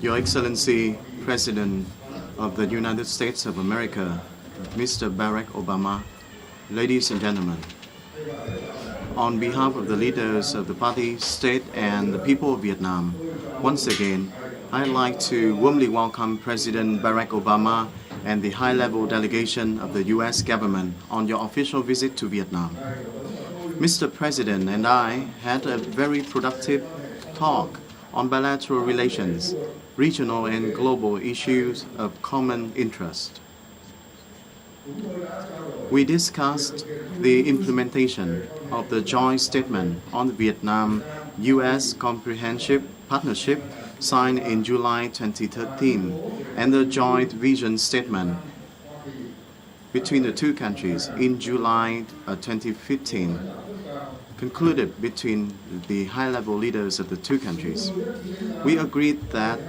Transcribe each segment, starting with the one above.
Your Excellency, President of the United States of America, Mr. Barack Obama, ladies and gentlemen, on behalf of the leaders of the party, state, and the people of Vietnam, once again, I'd like to warmly welcome President Barack Obama and the high-level delegation of the U.S. government on your official visit to Vietnam. Mr. President and I had a very productive talk on bilateral relations, regional and global issues of common interest. We discussed the implementation of the joint statement on the Vietnam-U.S. Comprehensive Partnership signed in July 2013 and the joint vision statement between the two countries in July 2015, concluded between the high-level leaders of the two countries. We agreed that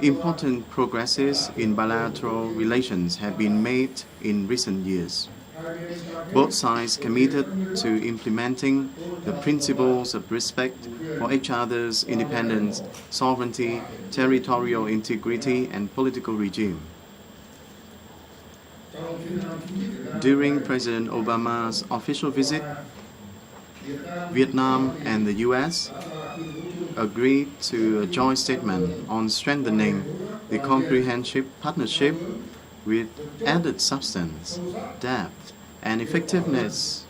important progresses in bilateral relations have been made in recent years. Both sides committed to implementing the principles of respect for each other's independence, sovereignty, territorial integrity, and political regime. During President Obama's official visit, Vietnam and the U.S. agreed to a joint statement on strengthening the comprehensive partnership with added substance, depth, and effectiveness.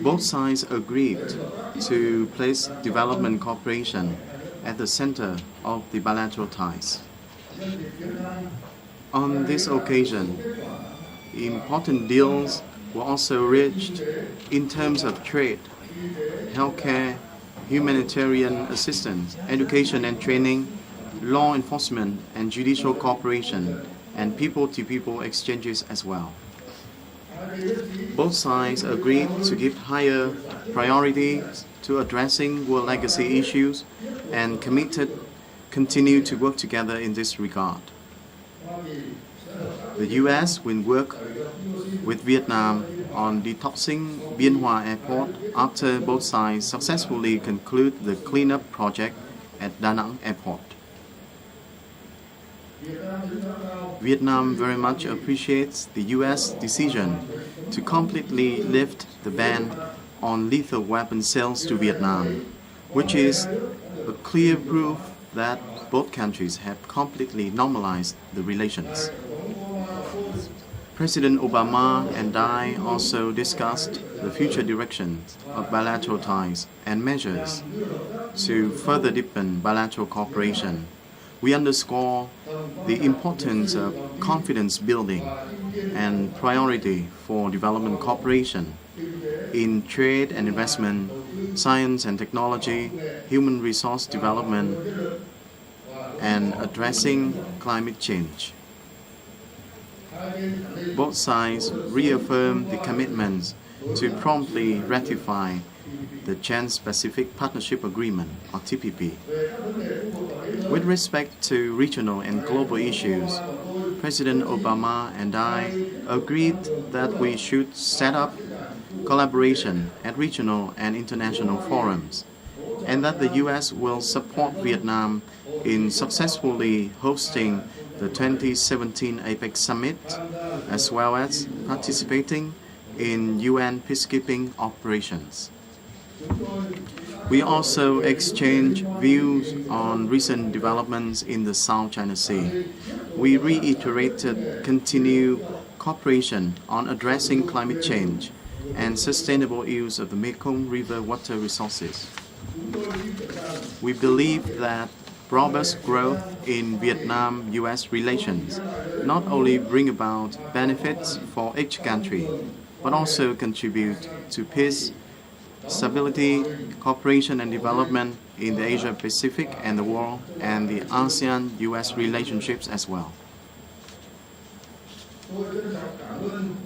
Both sides agreed to place development cooperation at the center of the bilateral ties. On this occasion, important deals were also reached in terms of trade, healthcare, humanitarian assistance, education and training, law enforcement and judicial cooperation, and people-to-people exchanges as well. Both sides agreed to give higher priority to addressing world legacy issues and continue to work together in this regard. The U.S. will work with Vietnam on detoxing Bien Hoa Airport after both sides successfully conclude the cleanup project at Da Nang Airport. Vietnam very much appreciates the U.S. decision to completely lift the ban on lethal weapon sales to Vietnam, which is a clear proof that both countries have completely normalized the relations. President Obama and I also discussed the future directions of bilateral ties and measures to further deepen bilateral cooperation. We underscore the importance of confidence building and priority for development cooperation in trade and investment, science and technology, human resource development, and addressing climate change. Both sides reaffirmed the commitments to promptly ratify the Trans-Pacific Partnership Agreement, or TPP. With respect to regional and global issues, President Obama and I agreed that we should set up collaboration at regional and international forums, and that the U.S. will support Vietnam in successfully hosting the 2017 APEC Summit, as well as participating in UN peacekeeping operations. We also exchanged views on recent developments in the South China Sea. We reiterated continued cooperation on addressing climate change and sustainable use of the Mekong River water resources. We believe that robust growth in Vietnam-U.S. relations not only bring about benefits for each country, but also contribute to peace, stability, cooperation and development in the Asia-Pacific and the world, and the ASEAN-U.S. relationships as well.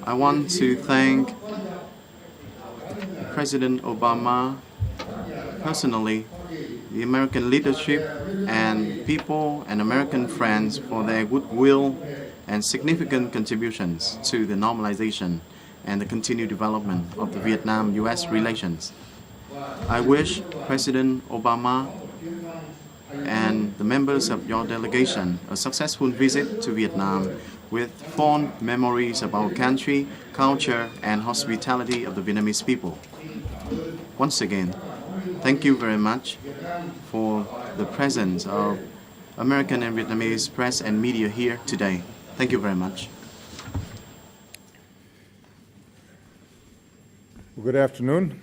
I want to thank President Obama personally, the American leadership and people and American friends for their goodwill and significant contributions to the normalization and the continued development of the Vietnam-U.S. relations. I wish President Obama and and the members of your delegation a successful visit to Vietnam with fond memories of our country, culture, and hospitality of the Vietnamese people. Once again, thank you very much for the presence of American and Vietnamese press and media here today. Thank you very much. Well, good afternoon.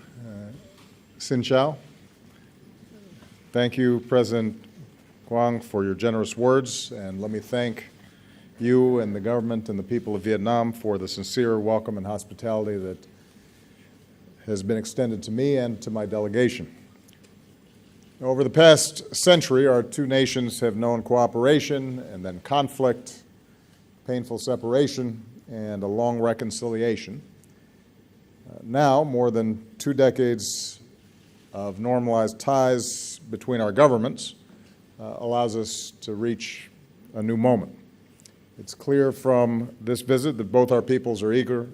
Xin chào. Thank you, President Quang, for your generous words, and let me thank you and the government and the people of Vietnam for the sincere welcome and hospitality that has been extended to me and to my delegation. Over the past century, our two nations have known cooperation and then conflict, painful separation, and a long reconciliation. Now, more than 2 decades of normalized ties between our governments allows us to reach a new moment. It's clear from this visit that both our peoples are eager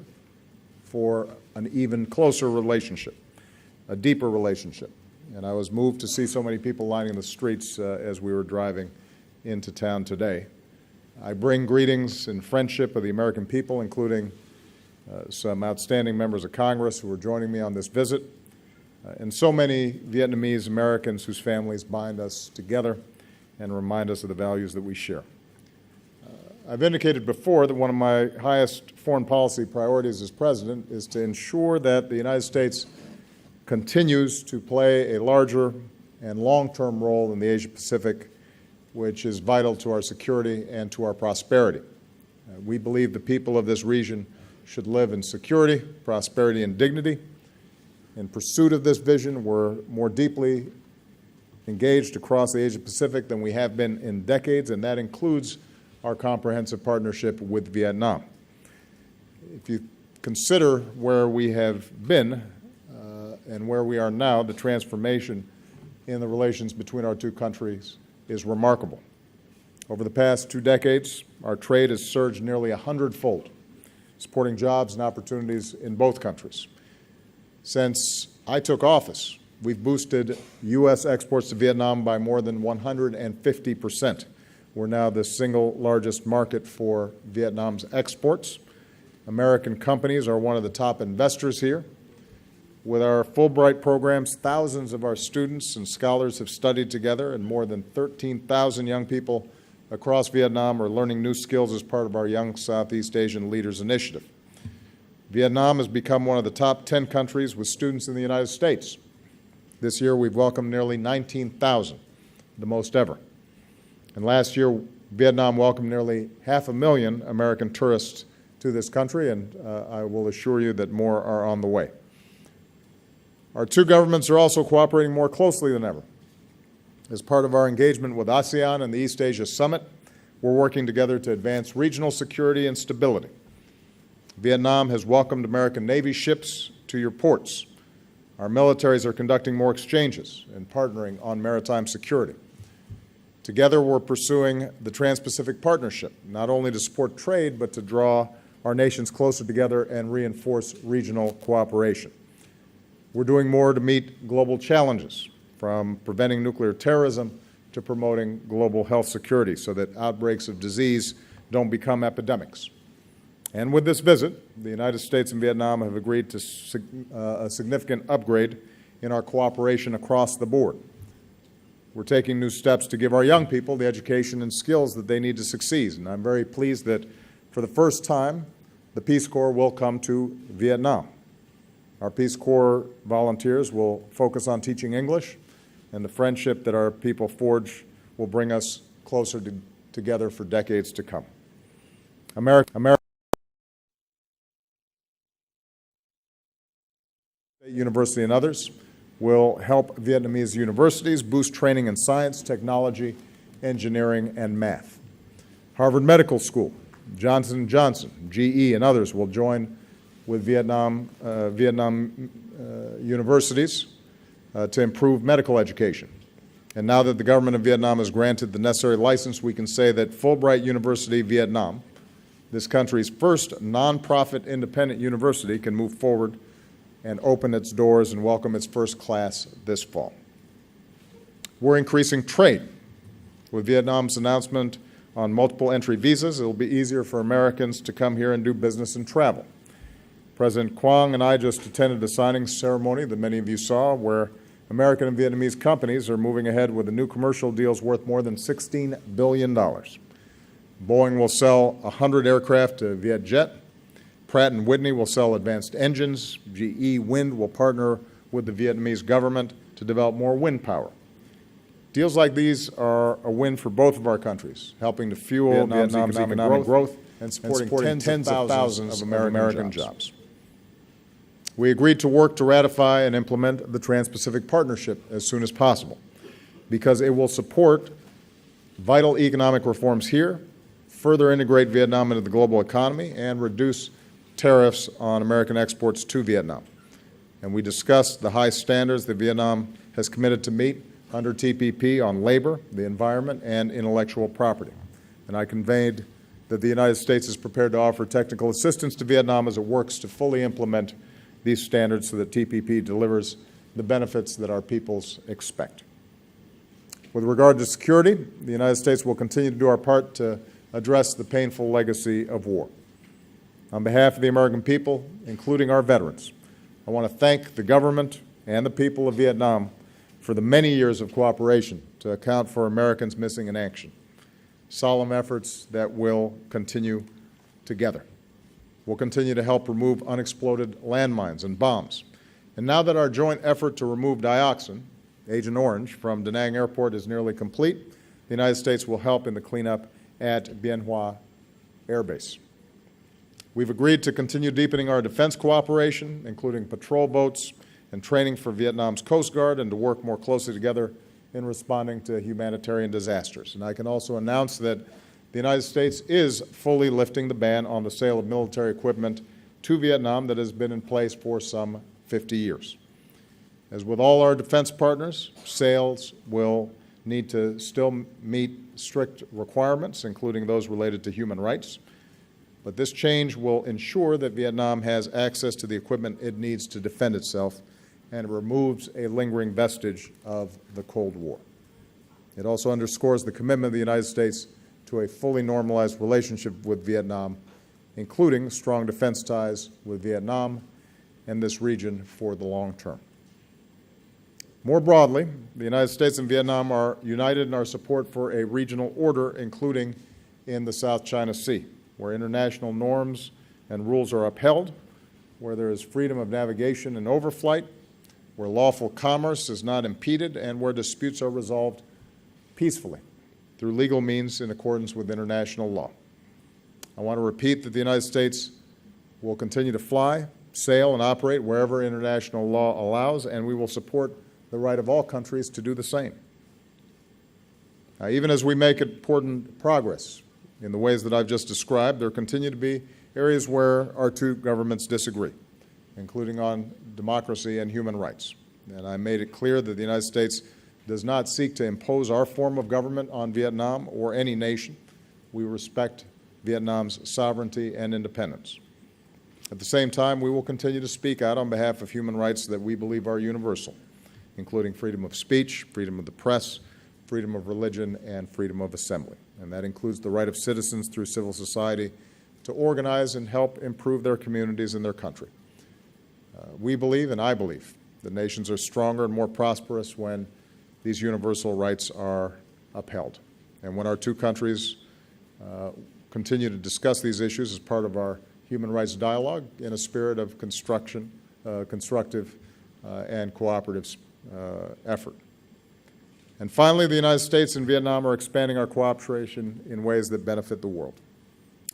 for an even closer relationship, a deeper relationship. And I was moved to see so many people lining the streets as we were driving into town today. I bring greetings and friendship of the American people, including some outstanding members of Congress who are joining me on this visit, and so many Vietnamese Americans whose families bind us together and remind us of the values that we share. I've indicated before that one of my highest foreign policy priorities as president is to ensure that the United States continues to play a larger and long-term role in the Asia-Pacific, which is vital to our security and to our prosperity. We believe the people of this region should live in security, prosperity, and dignity. In pursuit of this vision, we're more deeply engaged across the Asia-Pacific than we have been in decades, and that includes our comprehensive partnership with Vietnam. If you consider where we have been and where we are now, the transformation in the relations between our two countries is remarkable. Over the past 2 decades, our trade has surged nearly 100-fold, supporting jobs and opportunities in both countries. Since I took office, we've boosted U.S. exports to Vietnam by more than 150%. We're now the single largest market for Vietnam's exports. American companies are one of the top investors here. With our Fulbright programs, thousands of our students and scholars have studied together, and more than 13,000 young people across Vietnam are learning new skills as part of our Young Southeast Asian Leaders Initiative. Vietnam has become one of the top 10 countries with students in the United States. This year, we've welcomed nearly 19,000, the most ever. And last year, Vietnam welcomed nearly 500,000 American tourists to this country, and I will assure you that more are on the way. Our two governments are also cooperating more closely than ever. As part of our engagement with ASEAN and the East Asia Summit, we're working together to advance regional security and stability. Vietnam has welcomed American Navy ships to your ports. Our militaries are conducting more exchanges and partnering on maritime security. Together, we're pursuing the Trans-Pacific Partnership, not only to support trade, but to draw our nations closer together and reinforce regional cooperation. We're doing more to meet global challenges, from preventing nuclear terrorism to promoting global health security so that outbreaks of disease don't become epidemics. And with this visit, the United States and Vietnam have agreed to a significant upgrade in our cooperation across the board. We're taking new steps to give our young people the education and skills that they need to succeed. And I'm very pleased that for the first time, the Peace Corps will come to Vietnam. Our Peace Corps volunteers will focus on teaching English, and the friendship that our people forge will bring us closer together for decades to come. America University and others will help Vietnamese universities boost training in science, technology, engineering, and math. Harvard Medical School, Johnson & Johnson, GE, and others will join with Vietnam universities to improve medical education. And now that the government of Vietnam has granted the necessary license, we can say that Fulbright University Vietnam, this country's first nonprofit independent university, can move forward and open its doors and welcome its first class this fall. We're increasing trade With Vietnam's announcement on multiple entry visas, it will be easier for Americans to come here and do business and travel. President Quang and I just attended a signing ceremony that many of you saw, where American and Vietnamese companies are moving ahead with the new commercial deals worth more than $16 billion. Boeing will sell 100 aircraft to Vietjet. Pratt & Whitney will sell advanced engines. GE Wind will partner with the Vietnamese government to develop more wind power. Deals like these are a win for both of our countries, helping to fuel Vietnam's economic growth and supporting tens of thousands of American jobs. We agreed to work to ratify and implement the Trans-Pacific Partnership as soon as possible, because it will support vital economic reforms here, further integrate Vietnam into the global economy, and reduce tariffs on American exports to Vietnam. And we discussed the high standards that Vietnam has committed to meet under TPP on labor, the environment, and intellectual property. And I conveyed that the United States is prepared to offer technical assistance to Vietnam as it works to fully implement these standards so that TPP delivers the benefits that our peoples expect. With regard to security, the United States will continue to do our part to address the painful legacy of war. On behalf of the American people, including our veterans, I want to thank the government and the people of Vietnam for the many years of cooperation to account for Americans missing in action. Solemn efforts that will continue together. We'll continue to help remove unexploded landmines and bombs. And now that our joint effort to remove dioxin, Agent Orange, from Da Nang Airport is nearly complete, the United States will help in the cleanup at Bien Hoa Air Base. We've agreed to continue deepening our defense cooperation, including patrol boats and training for Vietnam's Coast Guard, and to work more closely together in responding to humanitarian disasters. And I can also announce that the United States is fully lifting the ban on the sale of military equipment to Vietnam that has been in place for some 50 years. As with all our defense partners, sales will need to still meet strict requirements, including those related to human rights. But this change will ensure that Vietnam has access to the equipment it needs to defend itself, and removes a lingering vestige of the Cold War. It also underscores the commitment of the United States to a fully normalized relationship with Vietnam, including strong defense ties with Vietnam and this region for the long term. More broadly, the United States and Vietnam are united in our support for a regional order, including in the South China Sea, where international norms and rules are upheld, where there is freedom of navigation and overflight, where lawful commerce is not impeded, and where disputes are resolved peacefully through legal means in accordance with international law. I want to repeat that the United States will continue to fly, sail, and operate wherever international law allows, and we will support the right of all countries to do the same. Even as we make important progress in the ways that I've just described, there continue to be areas where our two governments disagree, including on democracy and human rights. And I made it clear that the United States does not seek to impose our form of government on Vietnam or any nation. We respect Vietnam's sovereignty and independence. At the same time, we will continue to speak out on behalf of human rights that we believe are universal, including freedom of speech, freedom of the press, freedom of religion, and freedom of assembly. And that includes the right of citizens through civil society to organize and help improve their communities and their country. We believe, and I believe, that nations are stronger and more prosperous when these universal rights are upheld. And when our two countries continue to discuss these issues as part of our human rights dialogue in a spirit of constructive and cooperative effort. And finally, the United States and Vietnam are expanding our cooperation in ways that benefit the world.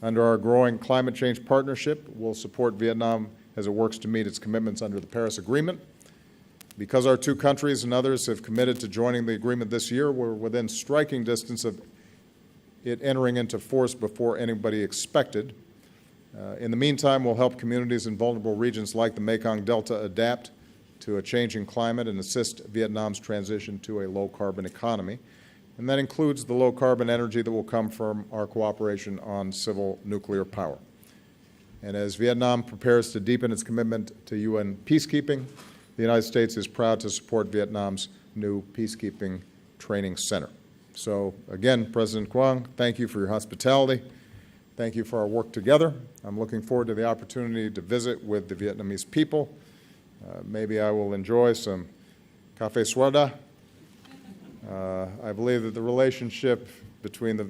Under our growing climate change partnership, we'll support Vietnam as it works to meet its commitments under the Paris Agreement. Because our two countries and others have committed to joining the agreement this year, we're within striking distance of it entering into force before anybody expected. In the meantime, we'll help communities in vulnerable regions like the Mekong Delta adapt to a changing climate and assist Vietnam's transition to a low-carbon economy. And that includes the low-carbon energy that will come from our cooperation on civil nuclear power. And as Vietnam prepares to deepen its commitment to UN peacekeeping, the United States is proud to support Vietnam's new peacekeeping training center. So again, President Quang, thank you for your hospitality. Thank you for our work together. I'm looking forward to the opportunity to visit with the Vietnamese people. Maybe I will enjoy some café soda. I believe that the relationship between the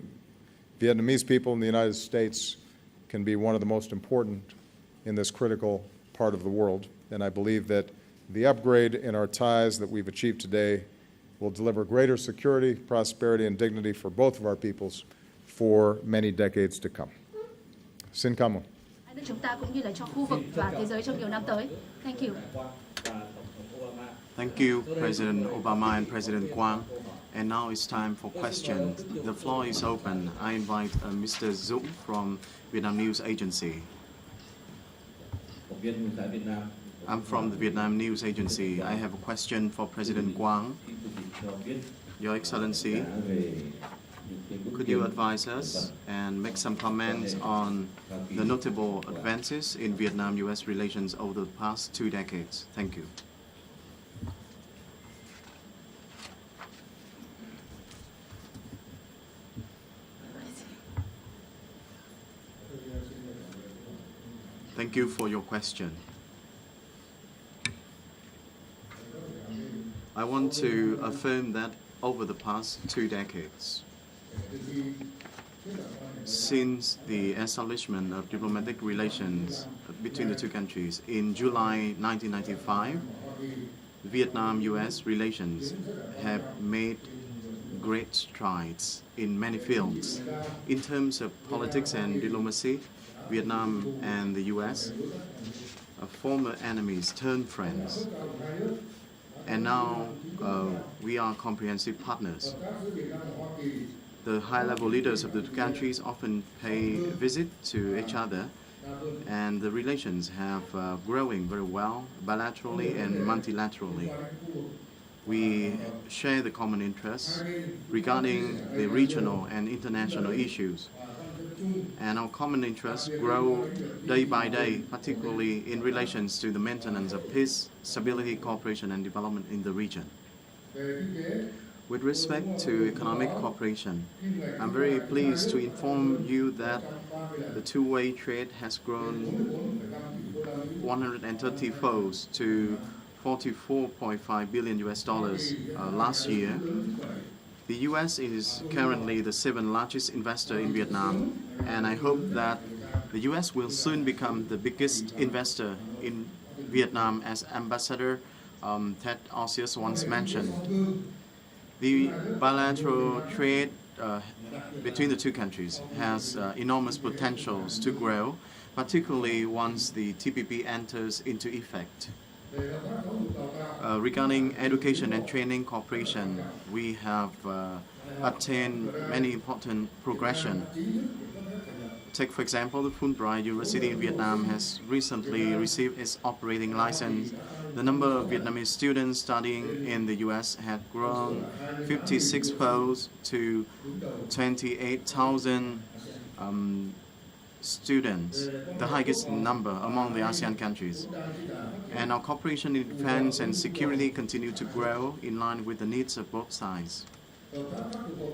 Vietnamese people and the United States can be one of the most important in this critical part of the world. And I believe that the upgrade in our ties that we've achieved today will deliver greater security, prosperity, and dignity for both of our peoples for many decades to come. Xin cảm ơn. Hai nước chúng ta cũng như là cho khu vực và thế giới trong nhiều năm tới. Thank you. Thank you, President Obama and President Quang. And now it's time for questions. The floor is open. I invite Mr. Dũng from Vietnam News Agency. I'm from the Vietnam News Agency. I have a question for President Quang. Your Excellency, could you advise us and make some comments on the notable advances in Vietnam-U.S. relations over the past 2 decades? Thank you. Thank you for your question. I want to affirm that over the past 2 decades, since the establishment of diplomatic relations between the two countries in July 1995, Vietnam-U.S. relations have made great strides in many fields. In terms of politics and diplomacy, Vietnam and the U.S. are former enemies turned friends. And now we are comprehensive partners. The high-level leaders of the two countries often pay a visit to each other, and the relations have growing very well bilaterally and multilaterally. We share the common interests regarding the regional and international issues, and our common interests grow day by day, particularly in relations to the maintenance of peace, stability, cooperation, and development in the region. With respect to economic cooperation, I'm very pleased to inform you that the two-way trade has grown 130-fold to $44.5 billion last year. The U.S. is currently the 7th largest investor in Vietnam, and I hope that the U.S. will soon become the biggest investor in Vietnam, as Ambassador Ted Osius once mentioned. The bilateral trade between the two countries has enormous potentials to grow, particularly once the TPP enters into effect. Regarding education and training cooperation, we have attained many important progression. Take, for example, the Fulbright University in Vietnam has recently received its operating license. The number of Vietnamese students studying in the U.S. had grown 56-fold to 28,000 students, the highest number among the ASEAN countries. And our cooperation in defense and security continue to grow in line with the needs of both sides.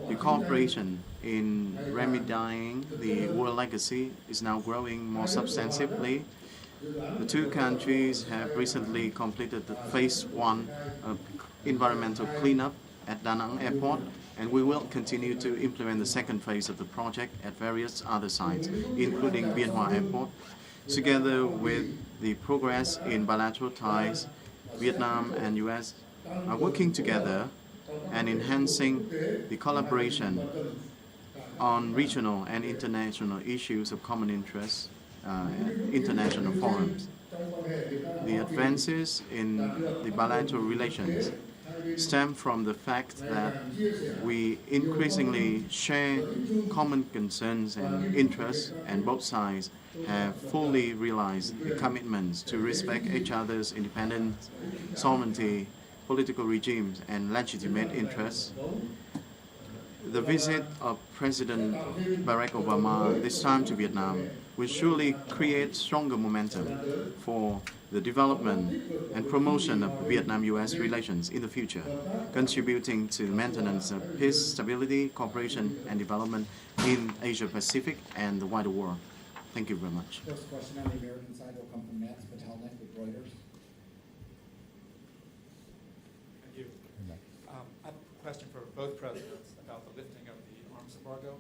The cooperation in remedying the war legacy is now growing more substantively. The two countries have recently completed the phase 1 of environmental cleanup at Da Nang Airport, and we will continue to implement the second phase of the project at various other sites, including Bien Hoa Airport. Together with the progress in bilateral ties, Vietnam and U.S. are working together and enhancing the collaboration on regional and international issues of common interest at international forums. The advances in the bilateral relations stem from the fact that we increasingly share common concerns and interests, and both sides have fully realized the commitments to respect each other's independence, sovereignty, political regimes, and legitimate interests. The visit of President Barack Obama this time to Vietnam will surely create stronger momentum for the development and promotion of Vietnam-US relations in the future, contributing to the maintenance of peace, stability, cooperation, and development in Asia-Pacific and the wider world. Thank you very much. First question on the American side will come from Max Patelnik with Reuters. Thank you. I have a question for both presidents about the lifting of the arms embargo.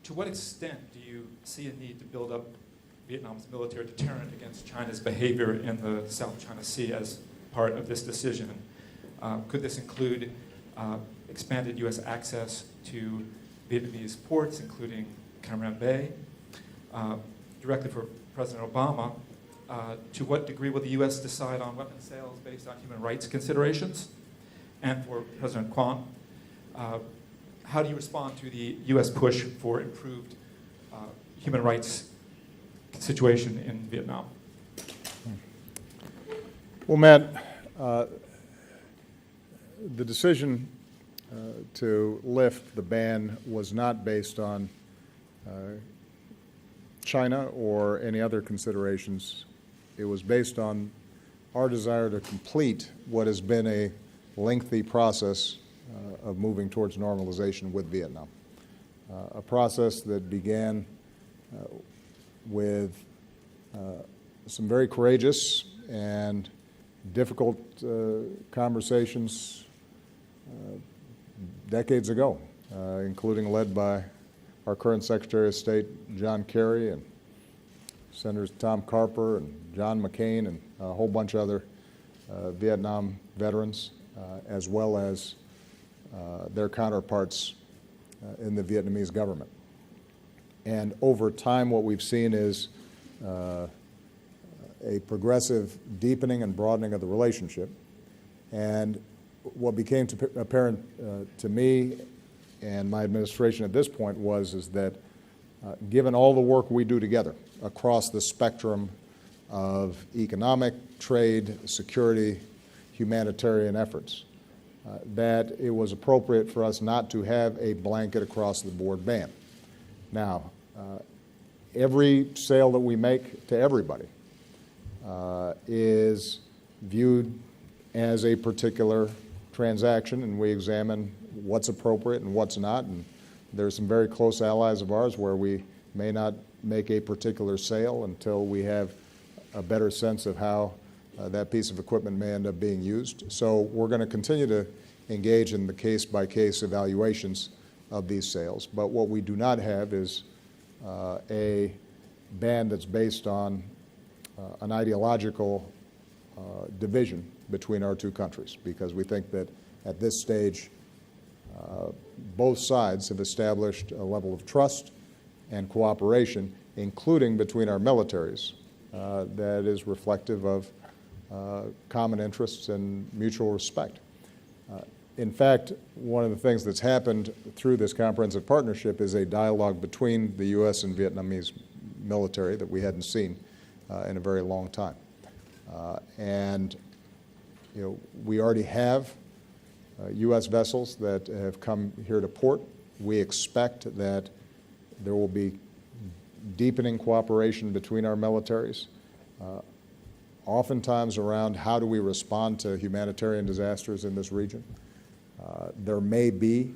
To what extent do you see a need to build up Vietnam's military deterrent against China's behavior in the South China Sea as part of this decision? Could this include expanded U.S. access to Vietnamese ports, including Cam Ranh Bay? Directly for President Obama, to what degree will the U.S. decide on weapons sales based on human rights considerations? And for President Quang, how do you respond to the U.S. push for improved human rights situation in Vietnam? Well, Matt, the decision to lift the ban was not based on China or any other considerations. It was based on our desire to complete what has been a lengthy process of moving towards normalization with Vietnam, a process that began with some very courageous and difficult conversations decades ago, including led by our current Secretary of State, John Kerry, and Senators Tom Carper and John McCain, and a whole bunch of other Vietnam veterans, as well as their counterparts in the Vietnamese government. And over time, what we've seen is a progressive deepening and broadening of the relationship. And what became apparent to me and my administration at this point is that given all the work we do together across the spectrum of economic, trade, security, humanitarian efforts, that it was appropriate for us not to have a blanket across-the-board ban. Now, every sale that we make to everybody is viewed as a particular transaction, and we examine what's appropriate and what's not. And there's some very close allies of ours where we may not make a particular sale until we have a better sense of how that piece of equipment may end up being used. So we're going to continue to engage in the case-by-case evaluations of these sales. But what we do not have is a ban that's based on an ideological division between our two countries, because we think that at this stage both sides have established a level of trust and cooperation, including between our militaries, that is reflective of common interests and mutual respect. In fact, one of the things that's happened through this comprehensive partnership is a dialogue between the U.S. and Vietnamese military that we hadn't seen in a very long time. And we already have U.S. vessels that have come here to port. We expect that there will be deepening cooperation between our militaries, oftentimes around how do we respond to humanitarian disasters in this region. There may be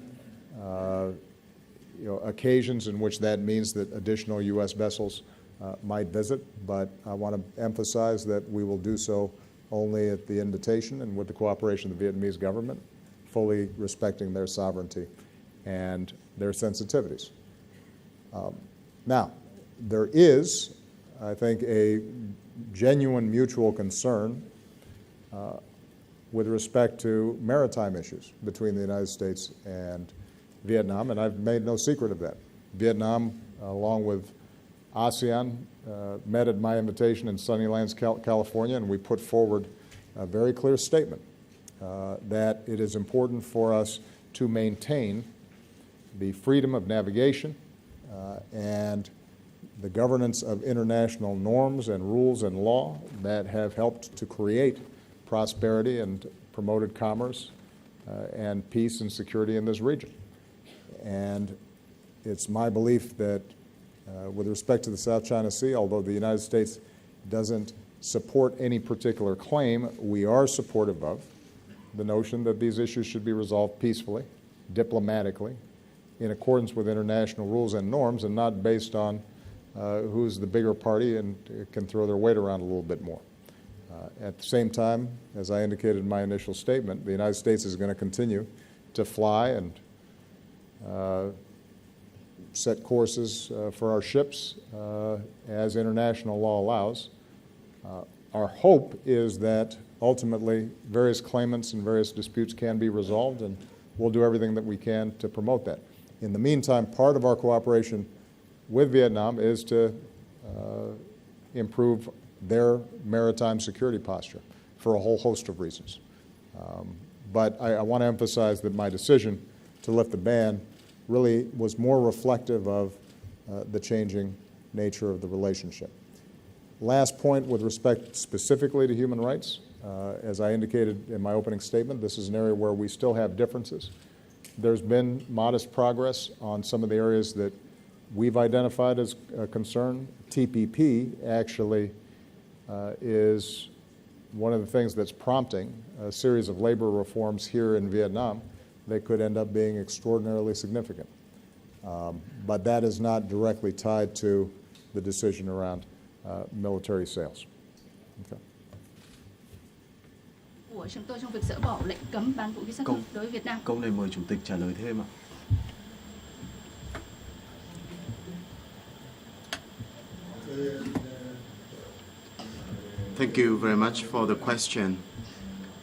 occasions in which that means that additional U.S. vessels might visit, but I want to emphasize that we will do so only at the invitation and with the cooperation of the Vietnamese government, fully respecting their sovereignty and their sensitivities. Now, there is, I think, a genuine mutual concern with respect to maritime issues between the United States and Vietnam, and I've made no secret of that. Vietnam, along with ASEAN, met at my invitation in Sunnylands, California, and we put forward a very clear statement that it is important for us to maintain the freedom of navigation and the governance of international norms and rules and law that have helped to create prosperity and promoted commerce and peace and security in this region. And it's my belief that With respect to the South China Sea, although the United States doesn't support any particular claim, we are supportive of the notion that these issues should be resolved peacefully, diplomatically, in accordance with international rules and norms, and not based on who's the bigger party and can throw their weight around a little bit more. At the same time, as I indicated in my initial statement, the United States is going to continue to fly and set courses for our ships as international law allows. Our hope is that ultimately various claimants and various disputes can be resolved, and we'll do everything that we can to promote that. In the meantime, part of our cooperation with Vietnam is to improve their maritime security posture for a whole host of reasons. But I want to emphasize that my decision to lift the ban really was more reflective of the changing nature of the relationship. Last point with respect specifically to human rights. As I indicated in my opening statement, this is an area where we still have differences. There's been modest progress on some of the areas that we've identified as a concern. TPP actually is one of the things that's prompting a series of labor reforms here in Vietnam that could end up being extraordinarily significant. But that is not directly tied to the decision around military sales. Okay. Của chúng tôi trong việc dỡ bỏ lệnh cấm bán vũ khí sát thương đối với Việt Nam. Câu này mời Chủ tịch trả lời thêm ạ. Thank you very much for the question.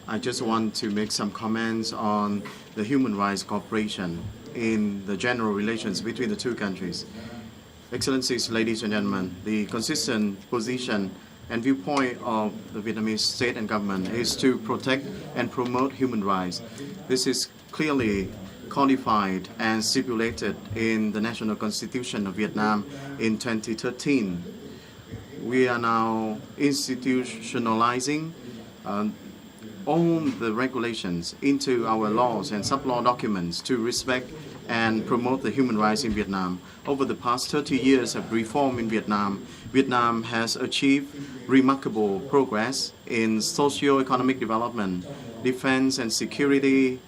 I just want to make some comments on the human rights cooperation in the general relations between the two countries. Excellencies, ladies and gentlemen, the consistent position and viewpoint of the Vietnamese state and government is to protect and promote human rights. This is clearly codified and stipulated in the National Constitution of Vietnam in 2013. We are now institutionalizing all the regulations into our laws and sub-law documents to respect and promote the human rights in Vietnam. Over the past 30 years of reform in Vietnam, Vietnam has achieved remarkable progress in socio-economic development, defense and security,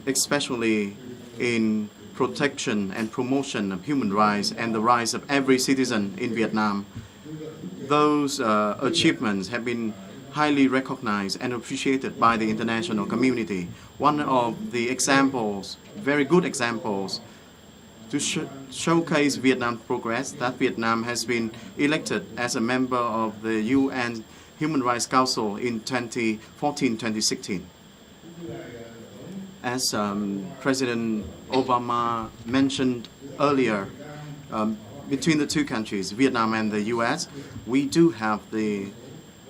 especially in protection and promotion of human rights and the rights of every citizen in Vietnam. Those achievements have been highly recognized and appreciated by the international community. One of the examples, very good examples, to showcase Vietnam's progress, that Vietnam has been elected as a member of the UN Human Rights Council in 2014-2016. As President Obama mentioned earlier, between the two countries, Vietnam and the US, we do have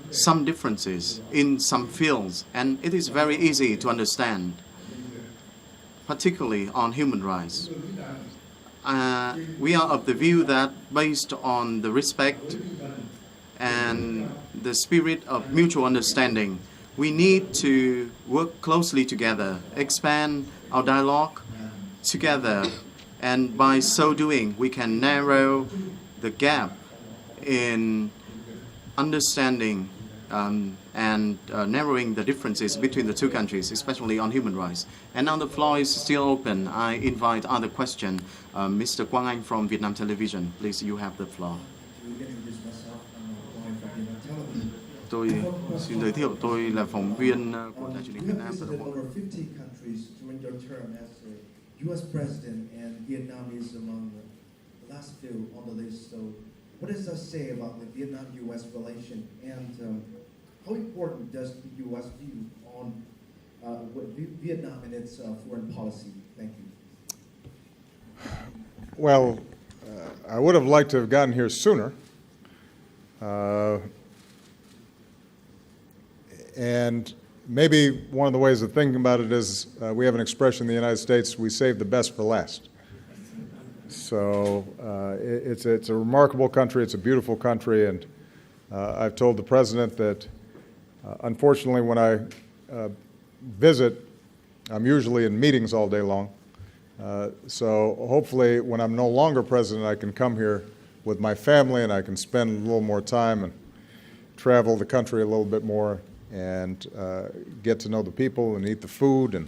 some differences in some fields, and it is very easy to understand, particularly on human rights. We are of the view that based on the respect and the spirit of mutual understanding, we need to work closely together, expand our dialogue together, and by so doing, we can narrow the gap in understanding and narrowing the differences between the two countries, especially on human rights. And now the floor is still open. I invite other question. Mr. Quang from Vietnam Television, please, you have the floor. Tôi xin giới thiệu, tôi là phóng viên của Đài truyền hình Việt Nam. Over 50 countries during your term as the U.S. president, and Vietnam is among the last few on the list. So, what does that say about the Vietnam-U.S. relation, and how important does the U.S. view on Vietnam and its foreign policy? Thank you. Well, I would have liked to have gotten here sooner. And maybe one of the ways of thinking about it is we have an expression in the United States, we save the best for last. So it's a remarkable country, it's a beautiful country, and I've told the President that unfortunately when I visit, I'm usually in meetings all day long, So hopefully when I'm no longer president, I can come here with my family and I can spend a little more time and travel the country a little bit more and get to know the people and eat the food and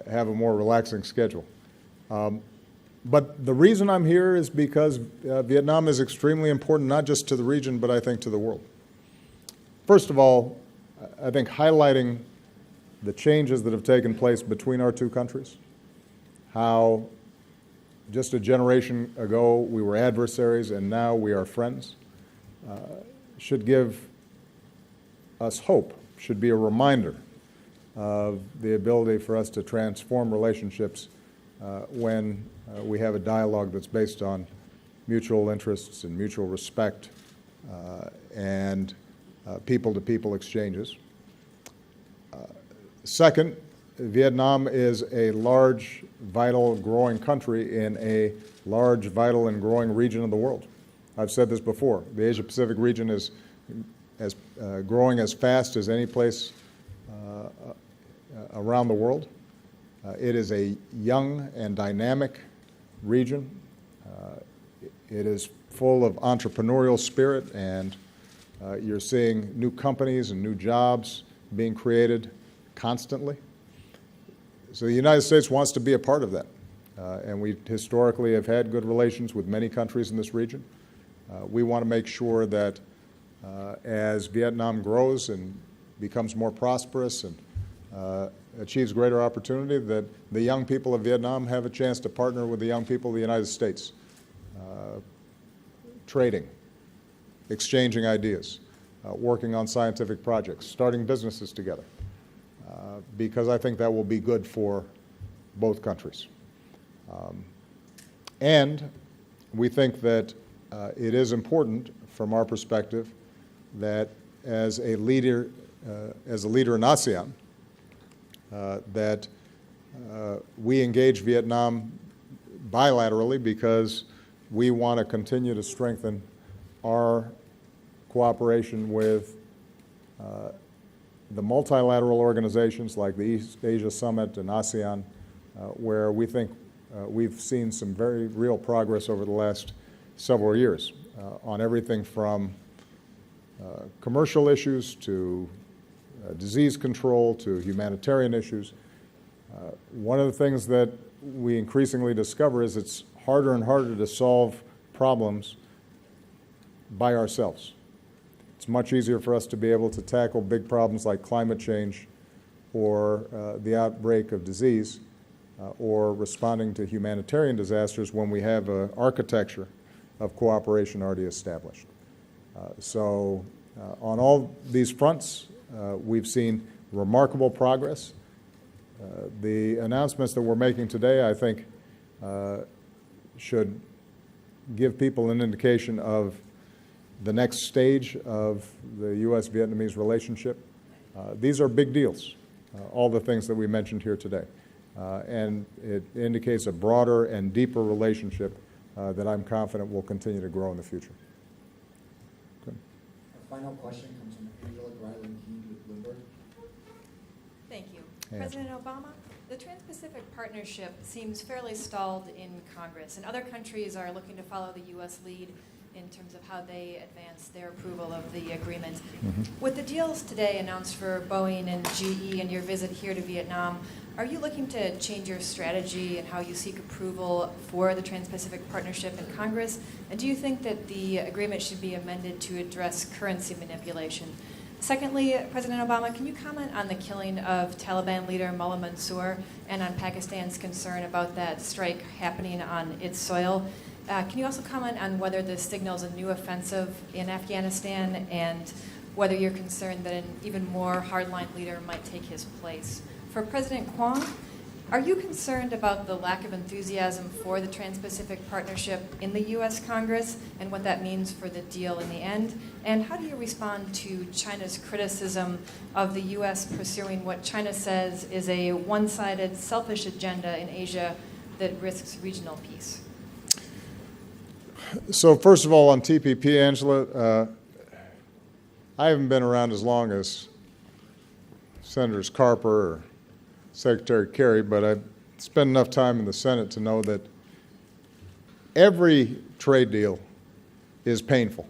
have a more relaxing schedule. But the reason I'm here is because Vietnam is extremely important, not just to the region, but I think to the world. First of all, I think highlighting the changes that have taken place between our two countries, how just a generation ago we were adversaries and now we are friends, should give us hope, should be a reminder of the ability for us to transform relationships when we have a dialogue that's based on mutual interests and mutual respect and people-to-people exchanges. Second, Vietnam is a large, vital, growing country in a large, vital, and growing region of the world. I've said this before. The Asia-Pacific region is growing as fast as any place around the world. It is a young and dynamic region. It is full of entrepreneurial spirit, and you're seeing new companies and new jobs being created constantly. So the United States wants to be a part of that. And we historically have had good relations with many countries in this region. We want to make sure that as Vietnam grows and becomes more prosperous and achieves greater opportunity, that the young people of Vietnam have a chance to partner with the young people of the United States, trading, exchanging ideas, working on scientific projects, starting businesses together, because I think that will be good for both countries. And we think that it is important from our perspective that as a leader in ASEAN, that we engage Vietnam bilaterally because we want to continue to strengthen our cooperation with the multilateral organizations like the East Asia Summit and ASEAN, where we think we've seen some very real progress over the last several years on everything from commercial issues to disease control to humanitarian issues. One of the things that we increasingly discover is it's harder and harder to solve problems by ourselves. It's much easier for us to be able to tackle big problems like climate change or the outbreak of disease or responding to humanitarian disasters when we have an architecture of cooperation already established. So on all these fronts, we've seen remarkable progress. The announcements that we're making today, I think, should give people an indication of the next stage of the U.S.-Vietnamese relationship. These are big deals, all the things that we mentioned here today. And it indicates a broader and deeper relationship that I'm confident will continue to grow in the future. Good. Our final question comes from Angela Greiling-Key with Bloomberg. Thank you. Angela. President Obama, the Trans-Pacific Partnership seems fairly stalled in Congress, and other countries are looking to follow the U.S. lead in terms of how they advance their approval of the agreement. Mm-hmm. With the deals today announced for Boeing and GE and your visit here to Vietnam, are you looking to change your strategy and how you seek approval for the Trans-Pacific Partnership in Congress? And do you think that the agreement should be amended to address currency manipulation? Secondly, President Obama, can you comment on the killing of Taliban leader Mullah Mansour and on Pakistan's concern about that strike happening on its soil? Can you also comment on whether this signals a new offensive in Afghanistan and whether you're concerned that an even more hardline leader might take his place? For President Quang, are you concerned about the lack of enthusiasm for the Trans-Pacific Partnership in the U.S. Congress and what that means for the deal in the end? And how do you respond to China's criticism of the U.S. pursuing what China says is a one-sided, selfish agenda in Asia that risks regional peace? So first of all, on TPP, Angela, I haven't been around as long as Senators Carper or Secretary Kerry, but I've spent enough time in the Senate to know that every trade deal is painful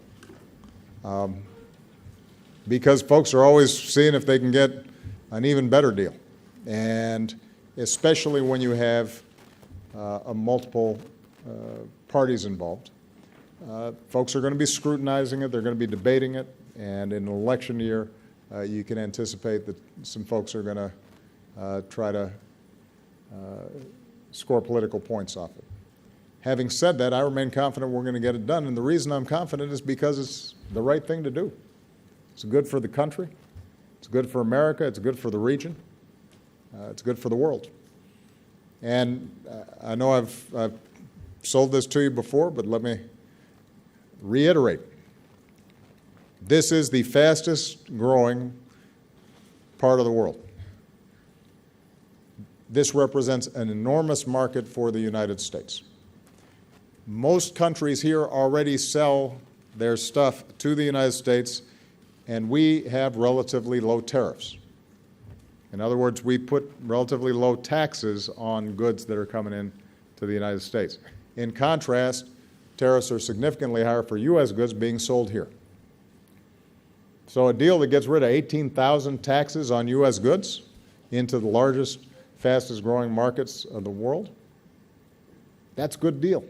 because folks are always seeing if they can get an even better deal. And especially when you have multiple parties involved, folks are going to be scrutinizing it, they're going to be debating it, and in an election year, you can anticipate that some folks are going to try to score political points off it. Having said that, I remain confident we're going to get it done, and the reason I'm confident is because it's the right thing to do. It's good for the country, it's good for America, it's good for the region, it's good for the world. And I know I've sold this to you before, but let me reiterate. This is the fastest growing part of the world. This represents an enormous market for the United States. Most countries here already sell their stuff to the United States, and we have relatively low tariffs. In other words, we put relatively low taxes on goods that are coming in to the United States. In contrast, tariffs are significantly higher for U.S. goods being sold here. So a deal that gets rid of 18,000 taxes on U.S. goods into the largest, fastest growing markets of the world, that's a good deal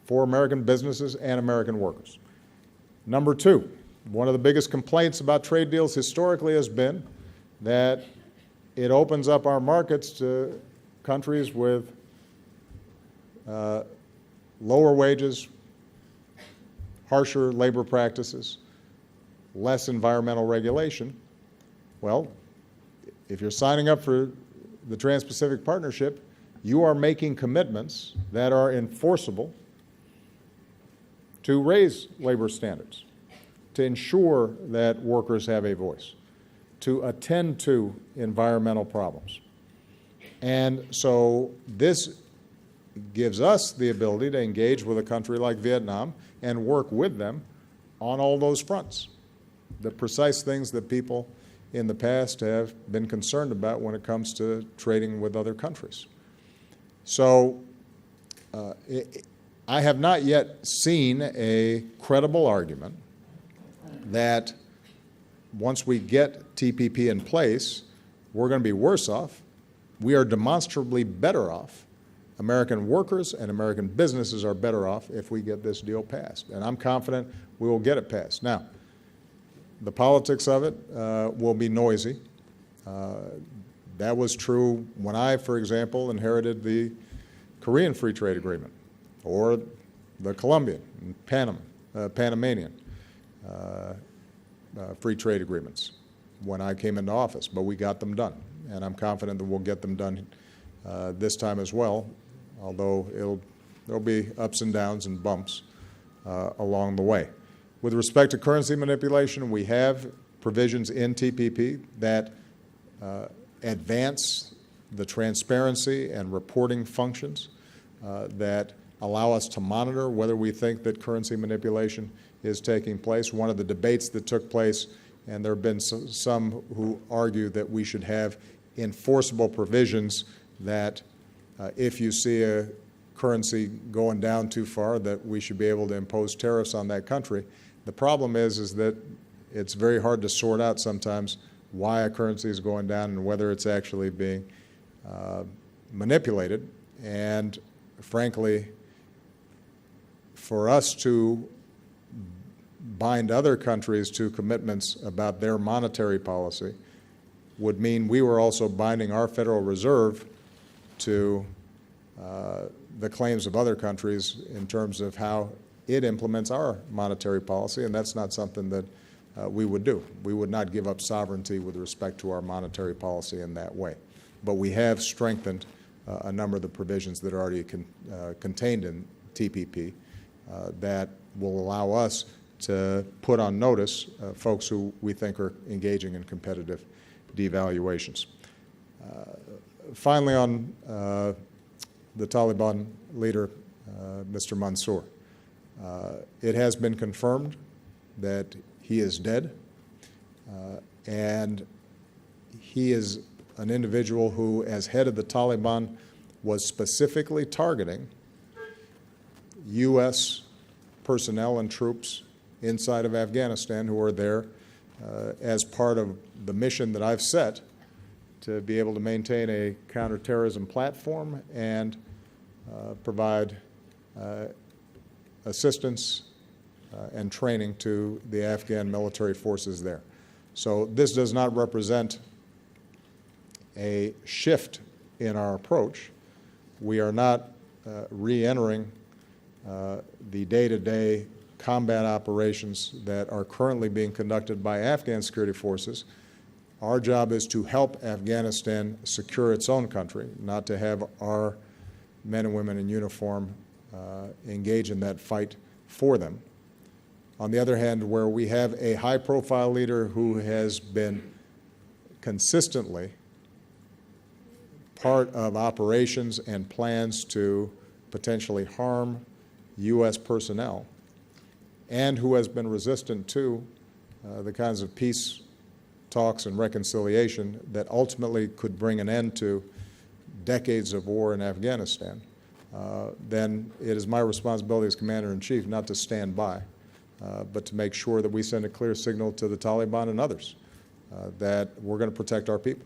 for American businesses and American workers. Number two, one of the biggest complaints about trade deals historically has been that it opens up our markets to countries with lower wages, harsher labor practices, less environmental regulation. Well, if you're signing up for the Trans-Pacific Partnership, you are making commitments that are enforceable to raise labor standards, to ensure that workers have a voice, to attend to environmental problems. And so this gives us the ability to engage with a country like Vietnam and work with them on all those fronts, the precise things that people in the past have been concerned about when it comes to trading with other countries. So I have not yet seen a credible argument that once we get TPP in place, we're going to be worse off. We are demonstrably better off. American workers and American businesses are better off if we get this deal passed. And I'm confident we will get it passed. Now, the politics of it will be noisy. That was true when I, for example, inherited the Korean Free Trade Agreement or the Colombian and Panamanian free trade agreements when I came into office, but we got them done. And I'm confident that we'll get them done this time as well, although there'll be ups and downs and bumps along the way. With respect to currency manipulation, we have provisions in TPP that advance the transparency and reporting functions that allow us to monitor whether we think that currency manipulation is taking place. One of the debates that took place, and there have been some who argue that we should have enforceable provisions that if you see a currency going down too far, that we should be able to impose tariffs on that country. The problem is that it's very hard to sort out sometimes why a currency is going down and whether it's actually being manipulated. And frankly, for us to bind other countries to commitments about their monetary policy would mean we were also binding our Federal Reserve to the claims of other countries in terms of how it implements our monetary policy, and that's not something that we would do. We would not give up sovereignty with respect to our monetary policy in that way. But we have strengthened a number of the provisions that are already contained in TPP that will allow us to put on notice folks who we think are engaging in competitive devaluations. Finally, on the Taliban leader, Mr. Mansour, it has been confirmed that he is dead, and he is an individual who, as head of the Taliban, was specifically targeting U.S. personnel and troops inside of Afghanistan who are there as part of the mission that I've set to be able to maintain a counterterrorism platform and provide assistance and training to the Afghan military forces there. So this does not represent a shift in our approach. We are not re-entering the day-to-day combat operations that are currently being conducted by Afghan security forces. Our job is to help Afghanistan secure its own country, not to have our men and women in uniform engage in that fight for them. On the other hand, where we have a high-profile leader who has been consistently part of operations and plans to potentially harm U.S. personnel, and who has been resistant to the kinds of peace talks and reconciliation that ultimately could bring an end to decades of war in Afghanistan, then it is my responsibility as Commander-in-Chief not to stand by, but to make sure that we send a clear signal to the Taliban and others that we're going to protect our people.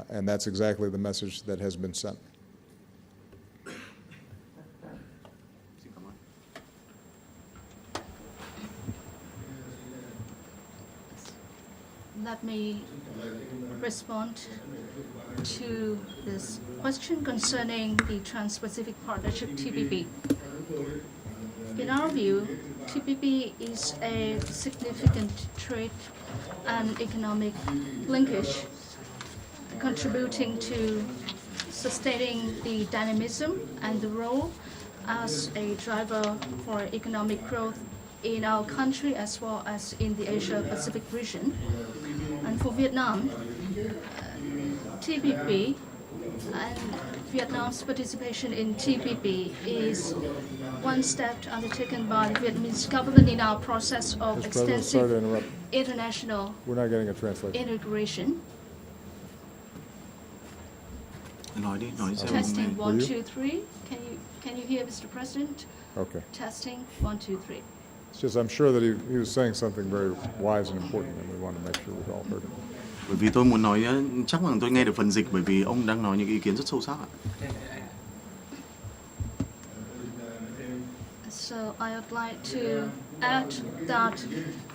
And that's exactly the message that has been sent. Let me respond to this question concerning the Trans-Pacific Partnership, TPP. In our view, TPP is a significant trade and economic linkage contributing to sustaining the dynamism and the role as a driver for economic growth in our country as well as in the Asia-Pacific region. And for Vietnam, TPP and Vietnam's participation in TPP is one step undertaken by the Vietnamese government in our process of Mr. President, sorry to extensive interrupt. international We're not getting a translation. integration. Nói đi, nói xem Testing Will 1, you? 2, 3. Can you hear, Mr. President? Okay. Testing 1, 2, 3. It's just I'm sure that he was saying something very wise and important, and we want to make sure we've all heard it. Bởi vì tôi muốn nói chắc là tôi nghe được phần dịch bởi vì ông đang nói những ý kiến rất sâu sắc ạ. So I would like to add that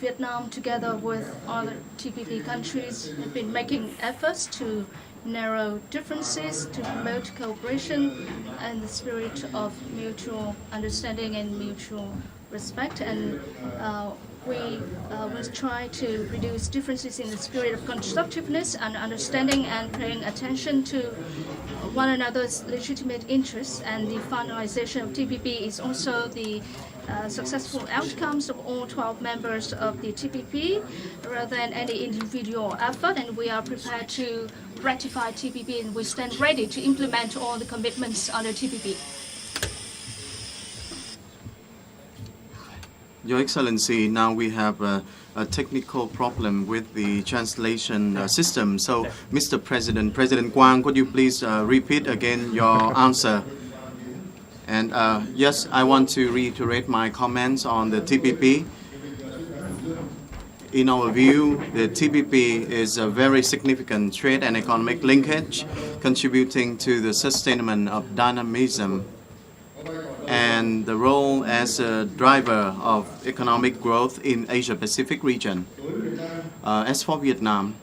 Vietnam, together with other TPP countries, have been making efforts to narrow differences, to promote cooperation and the spirit of mutual understanding and mutual respect. And we will try to reduce differences in the spirit of constructiveness and understanding and paying attention to one another's legitimate interests. And the finalization of TPP is also the successful outcomes of all 12 members of the TPP rather than any individual effort. And we are prepared to ratify TPP, and we stand ready to implement all the commitments under TPP. Your Excellency, now we have a technical problem with the translation system. So, Mr. President, President Quang, could you please repeat again your answer? And yes, I want to reiterate my comments on the TPP. In our view, the TPP is a very significant trade and economic linkage contributing to the sustainment of dynamism and the role as a driver of economic growth in Asia-Pacific region. As for Vietnam,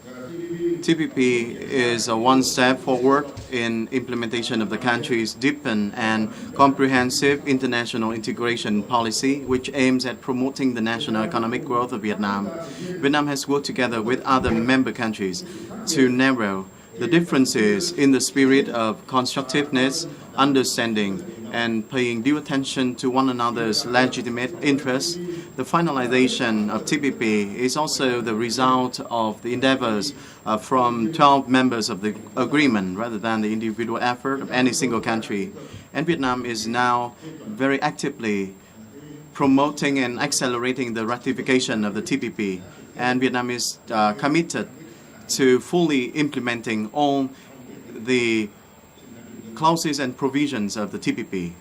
TPP is a one step forward in implementation of the country's deepened and comprehensive international integration policy, which aims at promoting the national economic growth of Vietnam. Vietnam has worked together with other member countries to narrow the differences in the spirit of constructiveness, understanding, and paying due attention to one another's legitimate interests. The finalization of TPP is also the result of the endeavors from 12 members of the agreement rather than the individual effort of any single country. And Vietnam is now very actively promoting and accelerating the ratification of the TPP. And Vietnam is committed to fully implementing all the clauses and provisions of the TPP.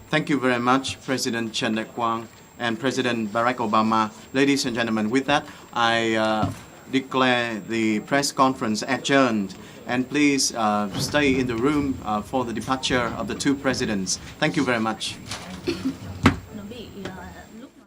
Thank you very much, President Trần Quang and President Barack Obama. Ladies and gentlemen, with that, I declare the press conference adjourned. And please stay in the room for the departure of the two presidents. Thank you very much. Nó bị lúc mà